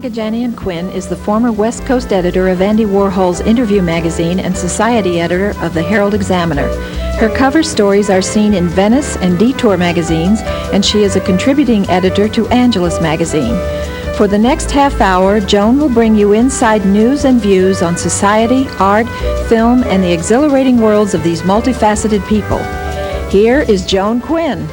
Joan Quinn is the former West Coast editor of Andy Warhol's Interview magazine and society editor of the Herald Examiner. Her cover stories are seen in Venice and Detour magazines, and she is a contributing editor to Angelus magazine. For the next half hour, Joan will bring you inside news and views on society, art, film, and the exhilarating worlds of these multifaceted people. Here is Joan Quinn.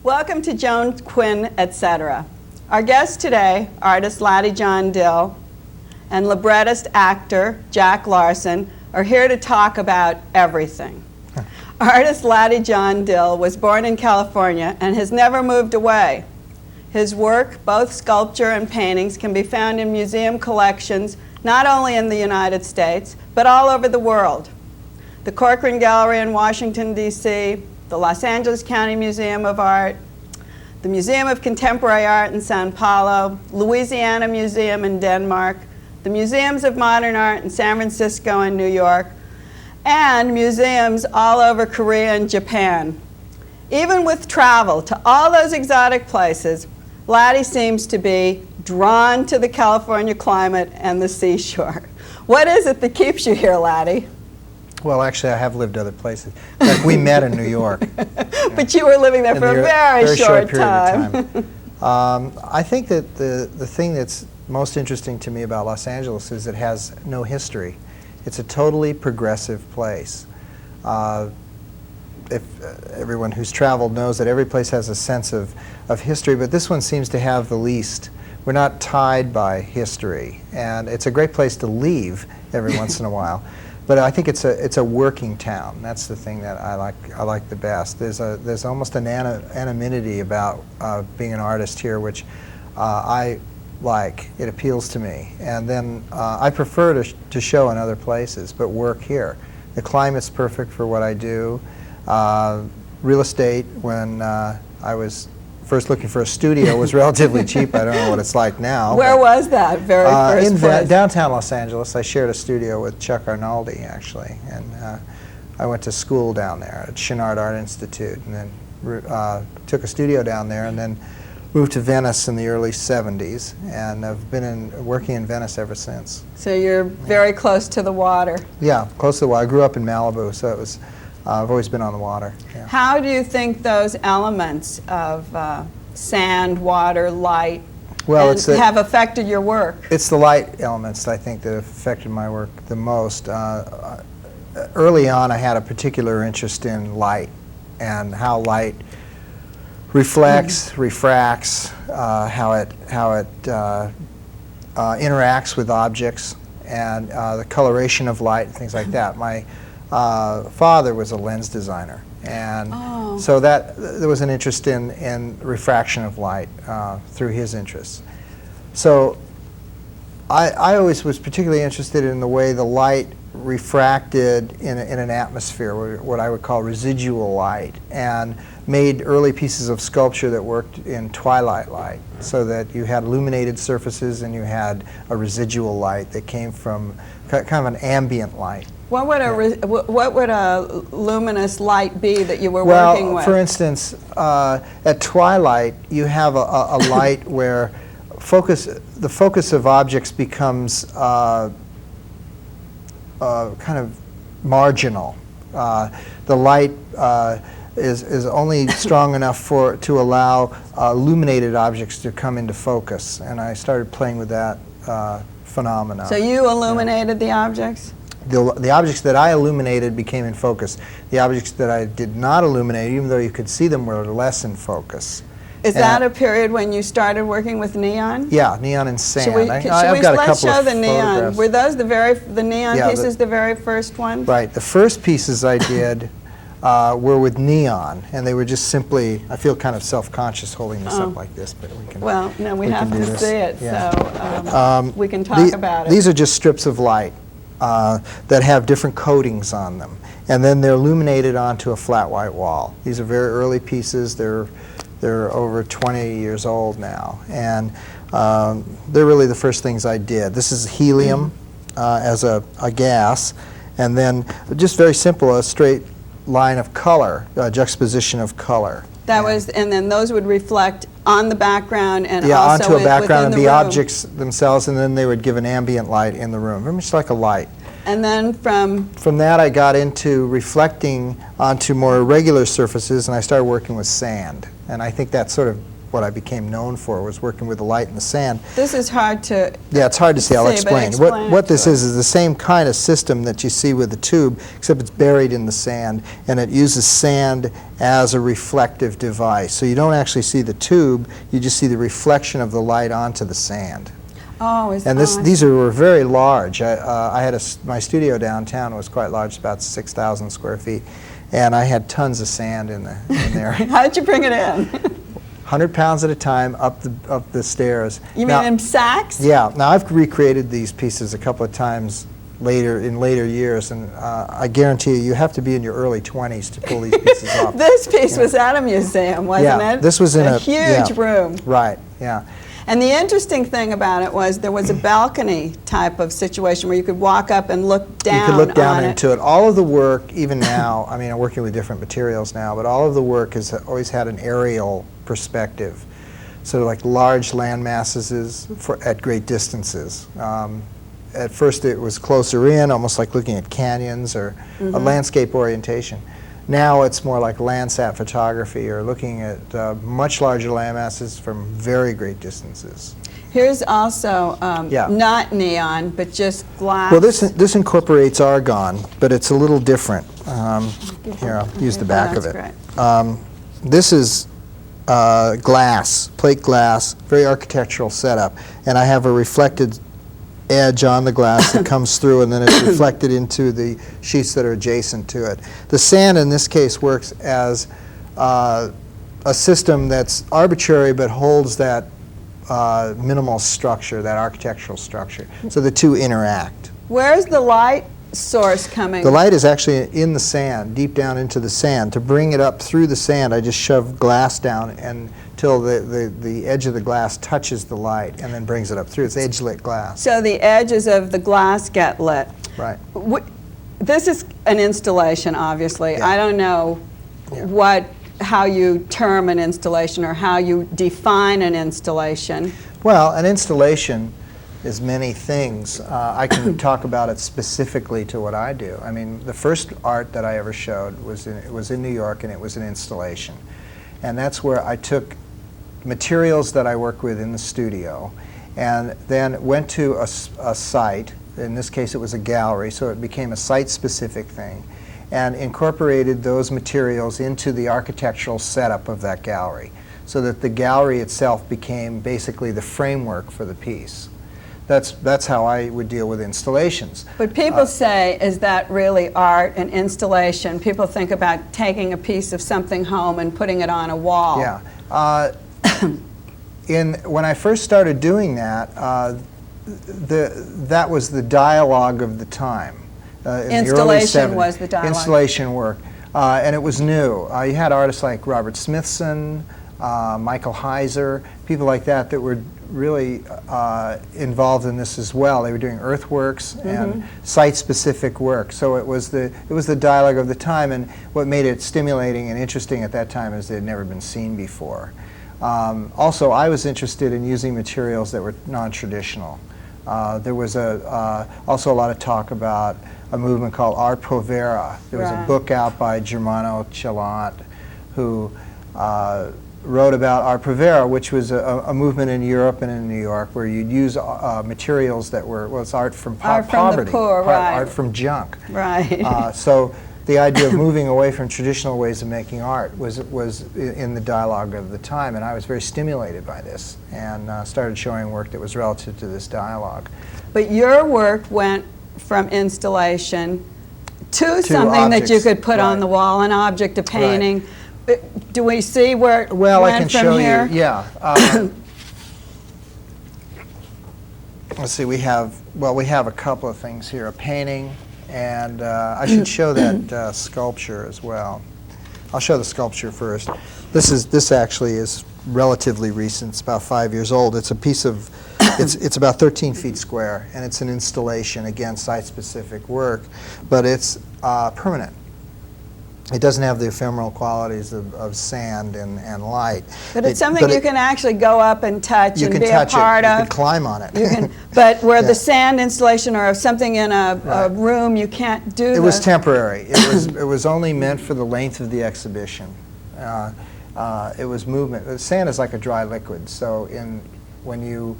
Welcome to Joan Quinn, etc. Our guests today, artist Laddie John Dill and librettist actor Jack Larson, are here to talk about everything. Artist Laddie John Dill was born in California and has never moved away. His work, both sculpture and paintings, can be found in museum collections not only in the United States, but all over the world. The Corcoran Gallery in Washington, D.C., the Los Angeles County Museum of Art, the Museum of Contemporary Art in Sao Paulo, Louisiana Museum in Denmark, the Museums of Modern Art in San Francisco and New York, and museums all over Korea and Japan. Even with travel to all those exotic places, Laddie seems to be drawn to the California climate and the seashore. What is it that keeps you here, Laddie? Well, actually, I have lived other places. In fact, we met in New York. But you were living there for a very short period time. of time. I think that the thing that's most interesting to me about Los Angeles is it has no history. It's a totally progressive place. Everyone who's traveled knows that every place has a sense of history, but this one seems to have the least. We're not tied by history, and it's a great place to leave every once in a while. But I think it's a working town. That's the thing that I like the best. There's almost an anonymity about being an artist here, which I like. It appeals to me. And then I prefer to show in other places, but work here. The climate's perfect for what I do. Real estate, when I was first looking for a studio, was relatively cheap. I don't know what it's like now. Where was that very first place? Downtown Los Angeles. I shared a studio with Chuck Arnaldi, actually, and I went to school down there at Chenard Art Institute, and then took a studio down there, and then moved to Venice in the early 70s, and I've been working in Venice ever since. So you're very close to the water. Yeah, close to the water. I grew up in Malibu, so it was. I've always been on the water. Yeah. How do you think those elements of sand, water, light have affected your work? It's the light elements, I think, that have affected my work the most. Early on, I had a particular interest in light and how light reflects, refracts, how it interacts with objects, and the coloration of light and things like that. My father was a lens designer, and so there was an interest in refraction of light through his interests. So I always was particularly interested in the way the light refracted in an atmosphere, what I would call residual light, and made early pieces of sculpture that worked in twilight light, so that you had illuminated surfaces and you had a residual light that came from kind of an ambient light. What would a luminous light be that you were working with? Well, for instance, at twilight, you have a light where the focus of objects becomes kind of marginal. The light is only strong enough to allow illuminated objects to come into focus, and I started playing with that phenomenon. So you illuminated the objects? The objects that I illuminated became in focus. The objects that I did not illuminate, even though you could see them, were less in focus. Is that a period when you started working with neon? Yeah, neon and sand. Let's show the neon. Were those the neon pieces the very first ones? Right. The first pieces I did were with neon, and they were just simply, I feel kind of self-conscious holding this up like this, but we can. Well, no, we have to see it, yeah. So we can talk about it. These are just strips of light that have different coatings on them, and then they're illuminated onto a flat white wall. These are very early pieces. They're over 20 years old now, and they're really the first things I did. This is helium as a gas, and then just very simple, a straight line of color, juxtaposition of color. That was, and then those would reflect on the background and Yeah, also onto a background within of the room. objects themselves, and then they would give an ambient light in the room, very much like a light. And then From that, I got into reflecting onto more irregular surfaces, and I started working with sand. And I think that's sort of what I became known for, was working with the light and the sand. this is hard to Yeah, it's hard to see. I'll see, but explain. explain What it this to is the same kind of system that you see with the tube, except it's buried in the sand, and it uses sand as a reflective device. So you don't actually see the tube, you just see the reflection of the light onto the sand. Oh, is And these were very large. I had my studio downtown was quite large, about 6,000 square feet, and I had tons of sand in there. How did you bring it in? 100 pounds at a time up the stairs. You Now- mean in sacks? Yeah. Now I've recreated these pieces a couple of times in later years, and I guarantee you have to be in your early 20s to pull these pieces off. This piece was at a museum, wasn't Yeah, it? this was in a huge room. Right. Yeah. And the interesting thing about it was there was a balcony type of situation where you could walk up and look down You could look down on into it. All of the work, even now, I mean, I'm working with different materials now, but all of the work has always had an aerial perspective. So like large land masses at great distances. At first it was closer in, almost like looking at canyons or a landscape orientation. Now it's more like Landsat photography, or looking at much larger land masses from very great distances. Here's also Yeah. not neon, but just glass. Well, this incorporates argon, but it's a little different. Here, I'll use the back of that's it. great. This is glass, plate glass, very architectural setup, and I have a reflected edge on the glass that comes through, and then it's reflected into the sheets that are adjacent to it. The sand in this case works as a system that's arbitrary but holds that minimal structure, that architectural structure. So the two interact. Where's the light source coming? The light is actually in the sand, deep down into the sand. To bring it up through the sand, I just shove glass down until the edge of the glass touches the light, and then brings it up through. It's edge-lit glass. So the edges of the glass get lit. Right. This is an installation, obviously. Yeah. I don't know how you term an installation or how you define an installation. Well, an installation is many things. I can talk about it specifically to what I do. I mean, the first art that I ever showed was in New York, and it was an installation. And that's where I took materials that I work with in the studio and then went to a site. In this case, it was a gallery, so it became a site-specific thing, and incorporated those materials into the architectural setup of that gallery, so that the gallery itself became basically the framework for the piece. That's how I would deal with installations. But people say, is that really art, an installation? People think about taking a piece of something home and putting it on a wall. Yeah. When I first started doing that, that was the dialogue of the time. In Installation the early 70s, was the dialogue. Installation work. And it was new. You had artists like Robert Smithson, Michael Heiser, people like that were really involved in this as well. They were doing earthworks and site-specific work. So it was the dialogue of the time, and what made it stimulating and interesting at that time is it had never been seen before. Also, I was interested in using materials that were non-traditional. There was also a lot of talk about a movement called Art Povera. There was a book out by Germano Celant, who wrote about Art Povera, which was a movement in Europe and in New York where you'd use materials that were, well, it's art from Art from poverty, the poor, right. art from junk. Right. So the idea of moving away from traditional ways of making art was in the dialogue of the time, and I was very stimulated by this, and started showing work that was relative to this dialogue. But your work went from installation to something that you objects, could put on the wall, an object, a painting. Do we see where it Well, I went can from show here? you, yeah. Let's see, we have a couple of things here, a painting, and I should show that sculpture as well. I'll show the sculpture first. This actually is relatively recent. It's about 5 years old. It's a piece of, it's about 13 feet square, and it's an installation, again, site-specific work, but it's permanent. It doesn't have the ephemeral qualities of sand and light. But it's something you can actually go up and touch and be a part of. You can climb on it. You can, but where the sand installation or something in a room, you can't do that. It was temporary. It was only meant for the length of the exhibition. It was movement. The sand is like a dry liquid, so when you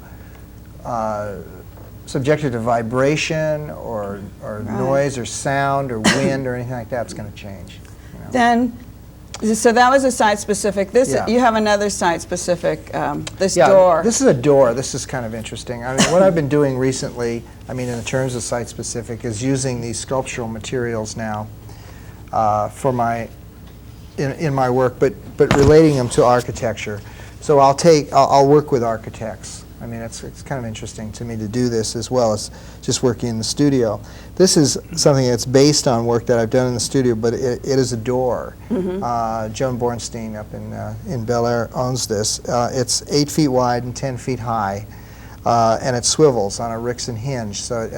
subject it to vibration or noise or sound or wind or anything like that, it's going to change. Then, so that was a site-specific. You have another site-specific, this Yeah, door. this is a door. This is kind of interesting. I mean, what I've been doing recently, I mean, in terms of site-specific, is using these sculptural materials now for in my work, but relating them to architecture. So I'll work with architects. I mean, it's kind of interesting to me to do this as well as just working in the studio. This is something that's based on work that I've done in the studio, but it is a door. Joan Bornstein up in Bel Air owns this. It's 8 feet wide and 10 feet high, and it swivels on a Rixson hinge, so it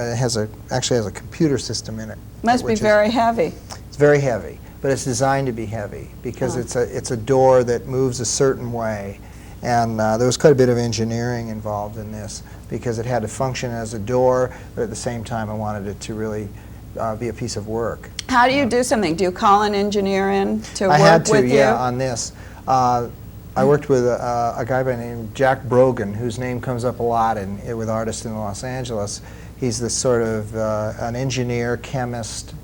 actually has a computer system in it. Must be very heavy. It's very heavy, but it's designed to be heavy because it's a door that moves a certain way. And there was quite a bit of engineering involved in this because it had to function as a door, but at the same time I wanted it to really be a piece of work. How do you do something? Do you call an engineer in to work with you? I had to, yeah, on this. I worked with a guy by the name of Jack Brogan, whose name comes up a lot with artists in Los Angeles. He's this sort of an engineer, chemist,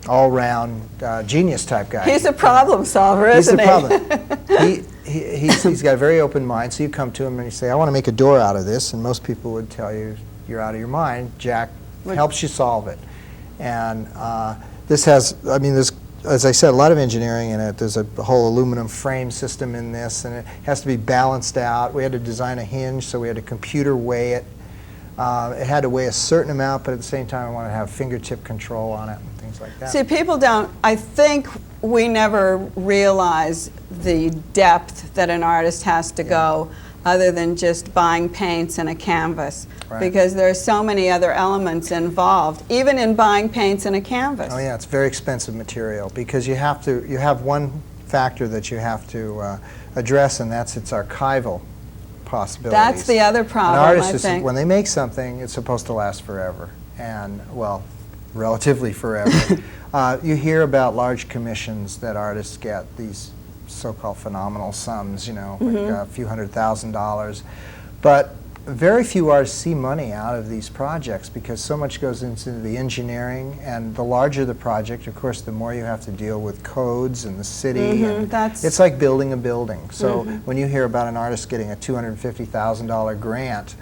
all-round genius type guy. He's a problem solver, isn't he? He's the problem. He's got a very open mind, so you come to him and you say, I want to make a door out of this, and most people would tell you, you're out of your mind. Jack helps you solve it. And this has, I mean, there's, as I said, a lot of engineering in it. There's a whole aluminum frame system in this, and it has to be balanced out. We had to design a hinge, so we had to computer weigh it. It had to weigh a certain amount, but at the same time I wanted to have fingertip control on it and things like that. See, people don't, I think we never realize the depth that an artist has to go other than just buying paints and a canvas. Right. Because there are so many other elements involved, even in buying paints and a canvas. Oh yeah, it's very expensive material because you have one factor that you have to address, and that's its archival possibilities. That's the other problem, An artist I think. When they make something, it's supposed to last forever, and, well, relatively forever. You hear about large commissions that artists get, these so-called phenomenal sums, you know, like a few $100,000. But very few artists see money out of these projects because so much goes into the engineering, and the larger the project, of course, the more you have to deal with codes and the city. And it's like building a building. So when you hear about an artist getting a $250,000 grant,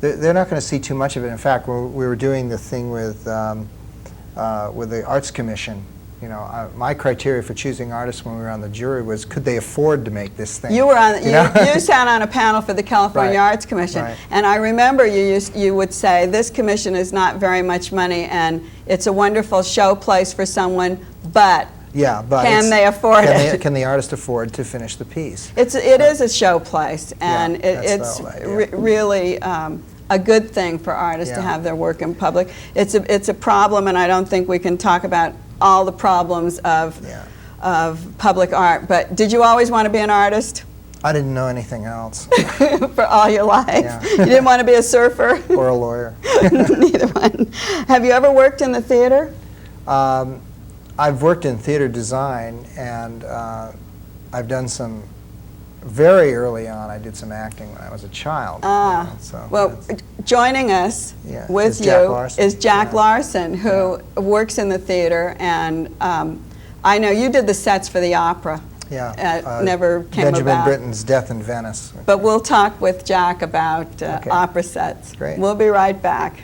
they're not going to see too much of it. In fact, when we were doing the thing with the Arts Commission, you know, my criteria for choosing artists when we were on the jury was, could they afford to make this thing? You were on. You sat on a panel for the California Arts Commission, and I remember you would say, "This commission is not very much money, and it's a wonderful show place for someone, but can they afford it? Can the artist afford to finish the piece?" It is a show place, and it's really a good thing for artists to have their work in public. It's a problem, and I don't think we can talk about all the problems of public art. But did you always want to be an artist? I didn't know anything else. For all your life? Yeah. You didn't want to be a surfer? Or a lawyer. Neither one. Have you ever worked in the theater? I've worked in theater design, and I've done some, very early on, I did some acting when I was a child. Well, joining us with you is Jack Larson, who works in the theater, and I know you did the sets for the opera. Never came Benjamin about. Britten's Death in Venice. But we'll talk with Jack about opera sets. Great. We'll be right back.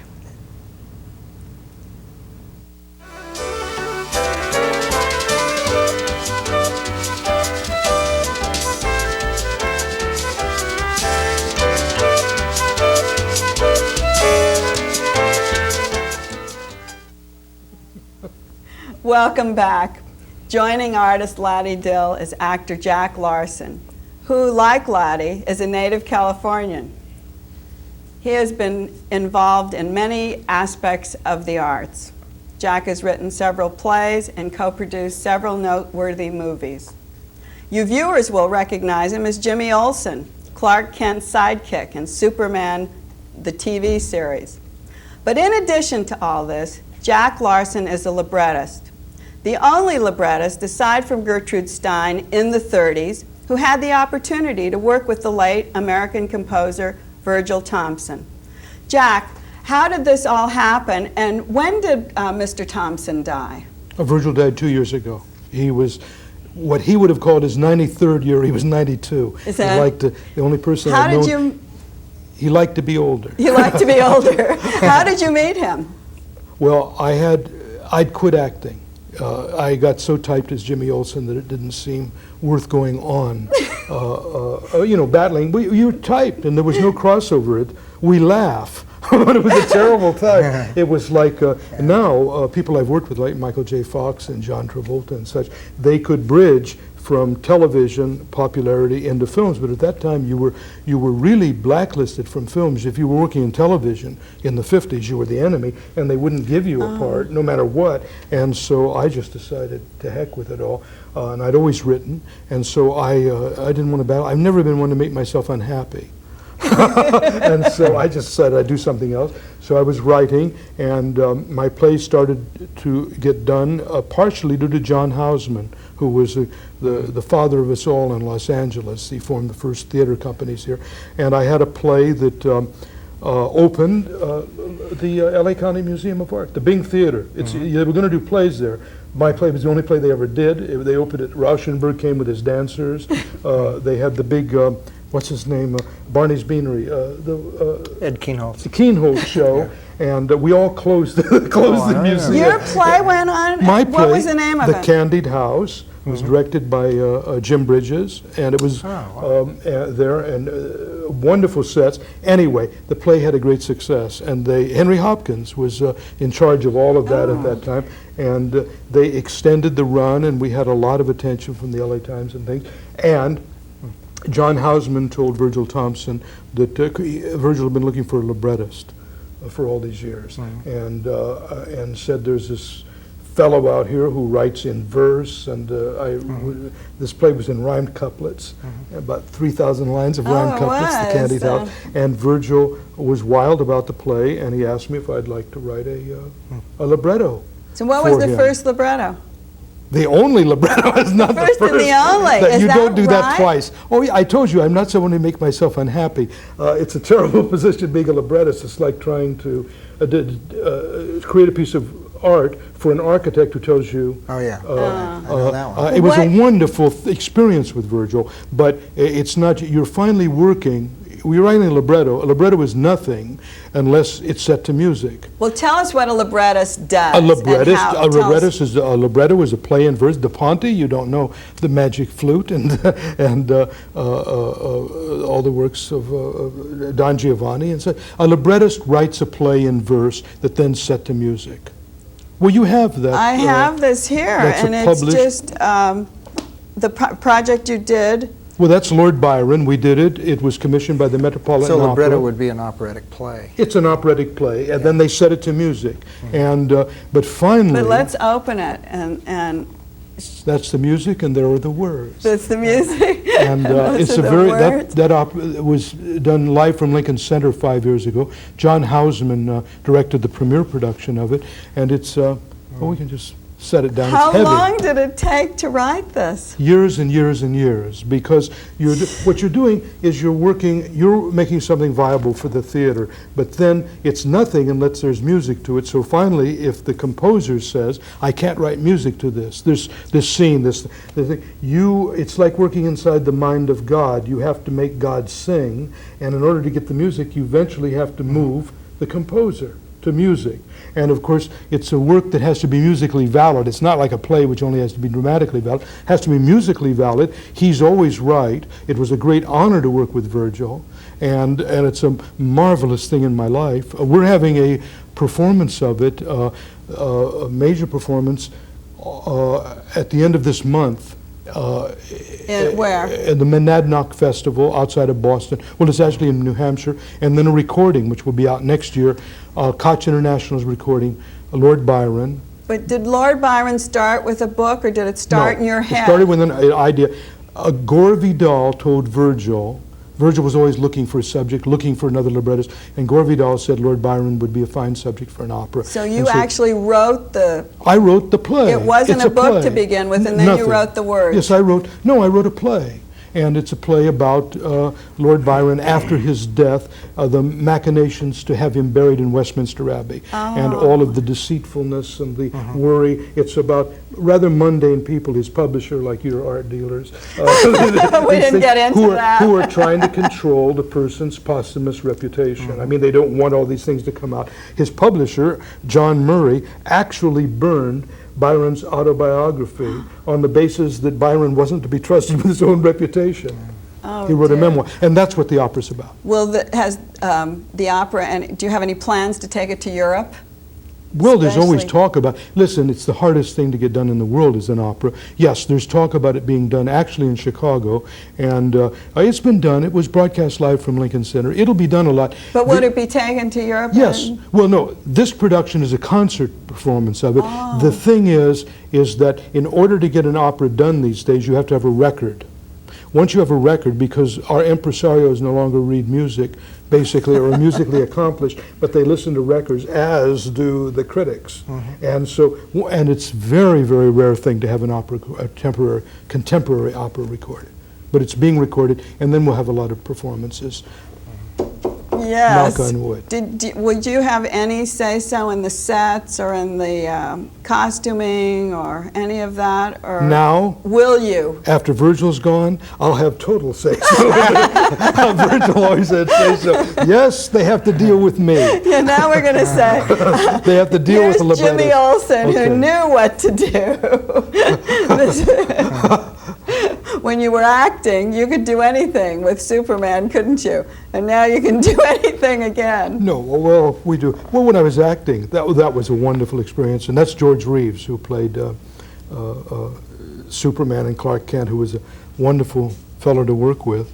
Welcome back. Joining artist Laddie Dill is actor Jack Larson, who, like Laddie, is a native Californian. He has been involved in many aspects of the arts. Jack has written several plays and co-produced several noteworthy movies. You viewers will recognize him as Jimmy Olsen, Clark Kent's sidekick in Superman, the TV series. But in addition to all this, Jack Larson is a librettist. The only librettist, aside from Gertrude Stein, in the 30s, who had the opportunity to work with the late American composer Virgil Thompson. Jack, how did this all happen, and when did Mr. Thompson die? Virgil died 2 years ago. He was what he would have called his 93rd year. He was 92. Is that? He liked to, the only person How I've did known, you? he liked to be older. You like to be older. How did you meet him? Well, I'd quit acting. I got so typed as Jimmy Olsen that it didn't seem worth going on. You know, battling. You typed, and there was no crossover. We laugh, but it was a terrible time. It was like now people I've worked with, like Michael J. Fox and John Travolta and such, they could bridge from television popularity into films, but at that time you were really blacklisted from films. If you were working in television in the 50s, you were the enemy, and they wouldn't give you a part no matter what. And so I just decided to heck with it all, and I'd always written, and so I didn't want to battle. I've never been one to make myself unhappy. And so I just said I'd do something else. So I was writing, and my play started to get done partially due to John Houseman, who was the father of us all in Los Angeles. He formed the first theater companies here. And I had a play that opened the LA County Museum of Art, the Bing Theater. They were going to do plays there. My play was the only play they ever did. They opened it. Rauschenberg came with his dancers. They had the big, what's his name, Barney's Beanery, Ed Keenholz. the Keenholz show, and we all closed the museum. Your play went on? My What play, was the name of The it? Candied House, was directed by Jim Bridges, and it was there, and wonderful sets. Anyway, the play had a great success, and Henry Hopkins was in charge of all of that at that time, and they extended the run, and we had a lot of attention from the LA Times and things, and John Houseman told Virgil Thompson that Virgil had been looking for a librettist for all these years, and said there's this fellow out here who writes in verse, and this play was in rhymed couplets, about 3,000 lines of rhymed couplets, The Candied House, and Virgil was wild about the play, and he asked me if I'd like to write a libretto. So what was for the him. first libretto? The only libretto is not First the and first. the only. That Is you that don't do that right? twice. Oh, yeah, I told you, I'm not someone who make myself unhappy. It's a terrible position being a librettist. It's like trying to create a piece of art for an architect who tells you. Oh, yeah. I know that one. It was a What- wonderful experience with Virgil, but it's not, you're finally working. We're writing a libretto. A libretto is nothing unless it's set to music. Well, tell us what a librettist does. A and librettist, how- a tell us- libretto is a play in verse. De Ponte, you don't know the magic flute and all the works of Don Giovanni and so. A librettist writes a play in verse that then's set to music. Well, you have that. I have this here, that's and a it's published- just the project you did. Well, that's Lord Byron. We did it. It was commissioned by the Metropolitan So libretto Opera. would be an operatic play. It's an operatic play, and then they set it to music. And but finally, But let's open it, and that's the music, and there are the words. that's the music. And those it's are a the very words. that was done live from Lincoln Center 5 years ago. John Houseman directed the premiere production of it, and it's well, we can just set it down. How it's heavy. long did it take to write this? Years and years and years, because what you're doing is you're making something viable for the theater, but then it's nothing unless there's music to it. So finally, if the composer says, I can't write music to this scene, this thing, it's like working inside the mind of God. You have to make God sing, and in order to get the music, you eventually have to move the composer to music. And of course, it's a work that has to be musically valid. It's not like a play which only has to be dramatically valid. It has to be musically valid. He's always right. It was a great honor to work with Virgil, and it's a marvelous thing in my life. We're having a performance of it, a major performance, at the end of this month. Where? At the Monadnock Festival outside of Boston. Well, it's actually in New Hampshire. And then a recording, which will be out next year. Koch International is recording Lord Byron But did Lord Byron start with a book, or did it start in your head? It started with an idea. Gore Vidal told Virgil was always looking for a subject, looking for another librettist, and Gore Vidal said Lord Byron would be a fine subject for an opera. So you actually wrote the... I wrote the play. It wasn't It's a book play. to begin with, and then Nothing. you wrote the words. Yes, I wrote a play. And it's a play about Lord Byron after his death, the machinations to have him buried in Westminster Abbey, and all of the deceitfulness and the worry. It's about rather mundane people, his publisher, like your art dealers. We didn't get into that. Who are trying to control the person's posthumous reputation. I mean, they don't want all these things to come out. His publisher, John Murray, actually burned Byron's autobiography on the basis that Byron wasn't to be trusted with his own reputation. Oh, he wrote a dear. memoir, and that's what the opera's about. Well, has the opera, and do you have any plans to take it to Europe? Well, there's always Especially- talk about, listen, it's the hardest thing to get done in the world is an opera. Yes, there's talk about it being done actually in Chicago, and it's been done. It was broadcast live from Lincoln Center. It'll be done a lot. But would it be taken to Europe? Yes. and- Well, no, this production is a concert performance of it. The thing is that in order to get an opera done these days, you have to have a record. Once you have a record, because our impresarios no longer read music, basically, or are musically accomplished, but they listen to records, as do the critics. And so, and it's very, very rare thing to have an opera, a contemporary opera recorded. But it's being recorded, and then we'll have a lot of performances. Yes. Knock on wood. Would you have any say-so in the sets or in the costuming or any of that? Or Now, will you? after Virgil's gone, I'll have total say-so. Virgil always had say-so. Yes, they have to deal with me. Yeah, now we're going to say, They have to deal here's with the librettist. Jimmy Olsen, Okay. who knew what to do. When you were acting, you could do anything with Superman, couldn't you? And now you can do anything again. No, well, we do. Well, when I was acting, that was a wonderful experience, and that's George Reeves, who played Superman and Clark Kent, who was a wonderful fellow to work with.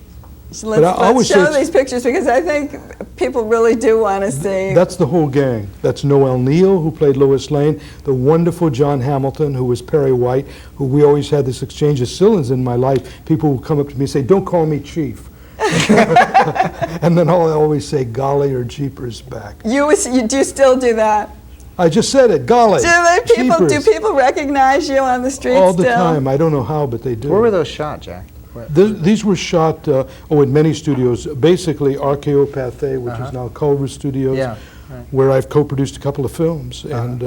So But I let's always say show it's- these pictures, because I think people really do want to see. That's the whole gang. That's Noel Neal, who played Lois Lane, the wonderful John Hamilton, who was Perry White, who we always had this exchange of Cillins in my life. People would come up to me and say, "Don't call me Chief." And then I'll always say, "Golly," or "Jeepers" back. Do you still do that? I just said it, golly. Do Jeepers. people recognize you on the street All the still? time. I don't know how, but they do. Where were those shot, Jack? These were shot in many studios. Basically, RKO Pathé, which is now Culver Studios, Yeah, right. where I've co-produced a couple of films, and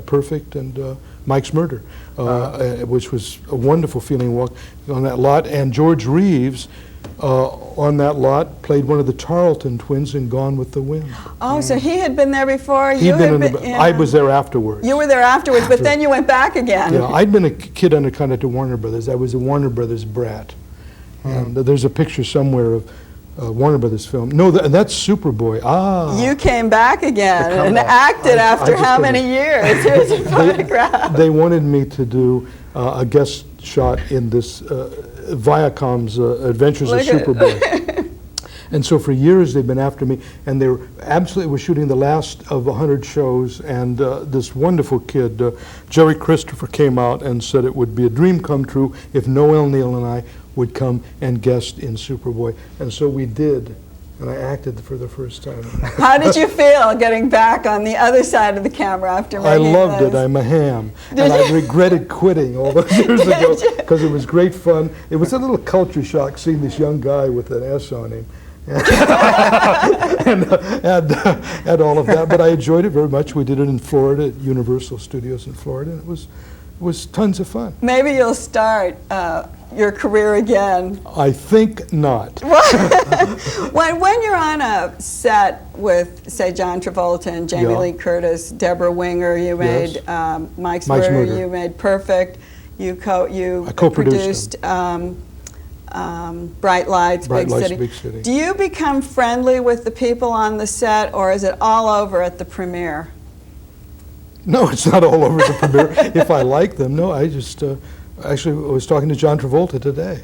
Perfect and Mike's Murder, which was a wonderful feeling walk on that lot. And George Reeves, on that lot, played one of the Tarleton twins in Gone with the Wind. Oh, so he had been there before? He'd been in the, I was there afterwards. You were there afterwards, but then you went back again. Yeah, I'd been a kid under contract to Warner Brothers. I was a Warner Brothers brat. And there's a picture somewhere of Warner Brothers film. No, that's Superboy. Ah. You came back again and comeback. acted after just how couldn't- many years? Here's your photograph. They wanted me to do a guest shot in this Viacom's Adventures of Look at- Superboy. And so for years they've been after me, and they were shooting the last of 100 shows, and this wonderful kid, Jerry Christopher, came out and said it would be a dream come true if Noel Neal and I would come and guest in Superboy. And so we did, and I acted for the first time. How did you feel getting back on the other side of the camera after I making loved it. those? I'm a ham. Did And I you? regretted quitting all those years ago Did you? because it was great fun. It was a little culture shock seeing this young guy with an S on him. and all of that. But I enjoyed it very much. We did it in Florida at Universal Studios in Florida. And it was tons of fun. Maybe you'll start your career again. I think not. When you're on a set with, say, John Travolta and Jamie Yeah. Lee Curtis, Deborah Winger, you made Yes. Mike's Mike's Murder, Murder. you made Perfect, you I co-produced produced Bright Lights, Bright Big Lights, City. Big City. Do you become friendly with the people on the set, or is it all over at the premiere? No, it's not all over the premiere. If I like them, no, I just, actually, I was talking to John Travolta today.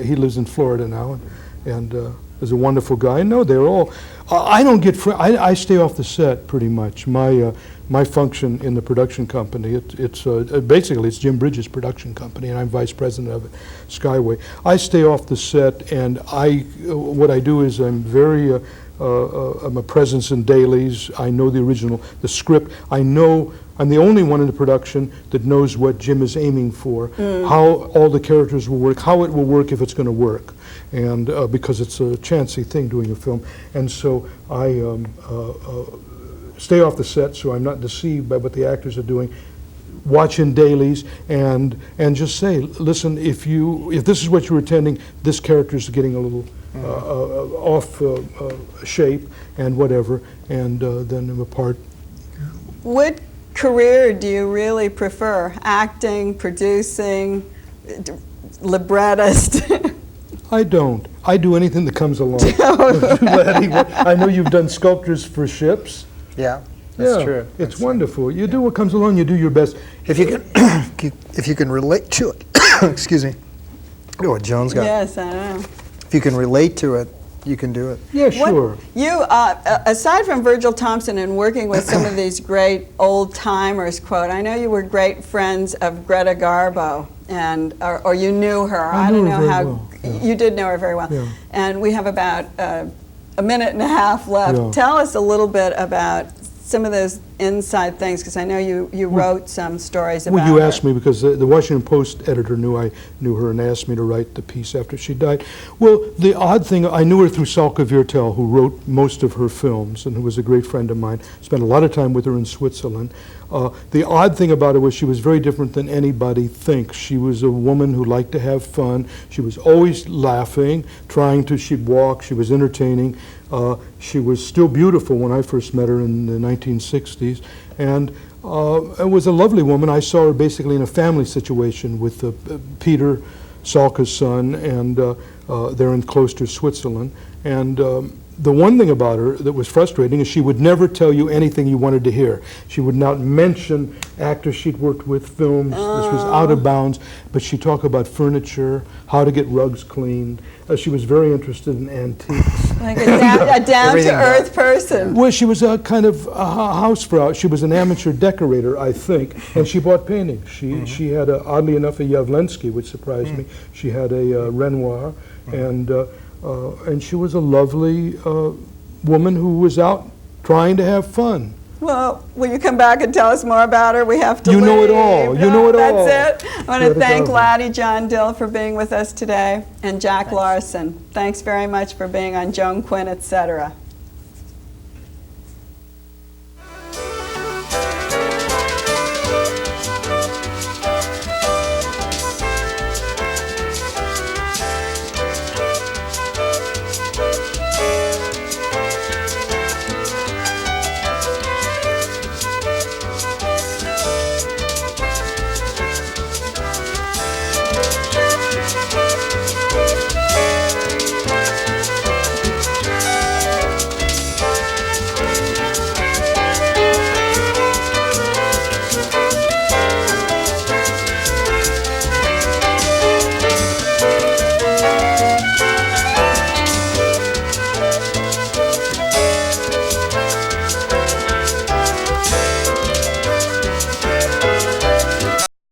He lives in Florida now, is a wonderful guy. No, they're all. I don't get. I stay off the set pretty much. My function in the production company, basically it's Jim Bridges' production company, and I'm vice president of it, Skyway. I stay off the set, and what I do is I'm a presence in dailies. I know the script. I'm the only one in the production that knows what Jim is aiming for, how all the characters will work, how it will work if it's going to work, and because it's a chancy thing doing a film. And so I stay off the set so I'm not deceived by what the actors are doing, watch in dailies, and just say, listen, if this is what you're attending, this character is getting a little off shape and whatever, and then I'm apart. What career do you really prefer? Acting, producing, librettist? I don't. I do anything that comes along. Laddie, I know you've done sculptures for ships. Yeah, that's true. It's wonderful. You do what comes along. You do your best. If you can relate to it, excuse me. Oh, what Joan's got. Yes, I know. If you can relate to it, you can do it. Yeah, sure. You, aside from Virgil Thompson and working with some of these great old timers, quote, I know you were great friends of Greta Garbo, or you knew her. I don't know how. Well. Yeah. You did know her very well. Yeah. And we have about a minute and a half left. Yeah. Tell us a little bit about some of those inside things, because I know you wrote some stories about her. Well, you asked me because the Washington Post editor knew I knew her and asked me to write the piece after she died. Well, the odd thing, I knew her through Salka Viertel, who wrote most of her films and who was a great friend of mine. Spent a lot of time with her in Switzerland. The odd thing about her was she was very different than anybody thinks. She was a woman who liked to have fun. She was always laughing, she'd walk, she was entertaining. She was still beautiful when I first met her in the 1960s, and it was a lovely woman. I saw her basically in a family situation with Peter, Salka's son, and they're in Klosters, Switzerland. And the one thing about her that was frustrating is she would never tell you anything you wanted to hear. She would not mention actors she'd worked with, films. This was out of bounds. But she'd talk about furniture, how to get rugs cleaned. She was very interested in antiques. Like a down-to-earth person. Well, she was a kind of housefrau. She was an amateur decorator, I think, and she bought paintings. She had, oddly enough, a Jawlensky, which surprised me. She had a Renoir, and she was a lovely woman who was out trying to have fun. Well, will you come back and tell us more about her? We have to leave. You know it all. You know it all. That's it. I want to thank Laddie John Dill for being with us today, and Jack Larson. Thanks very much for being on Joan Quinn, etc.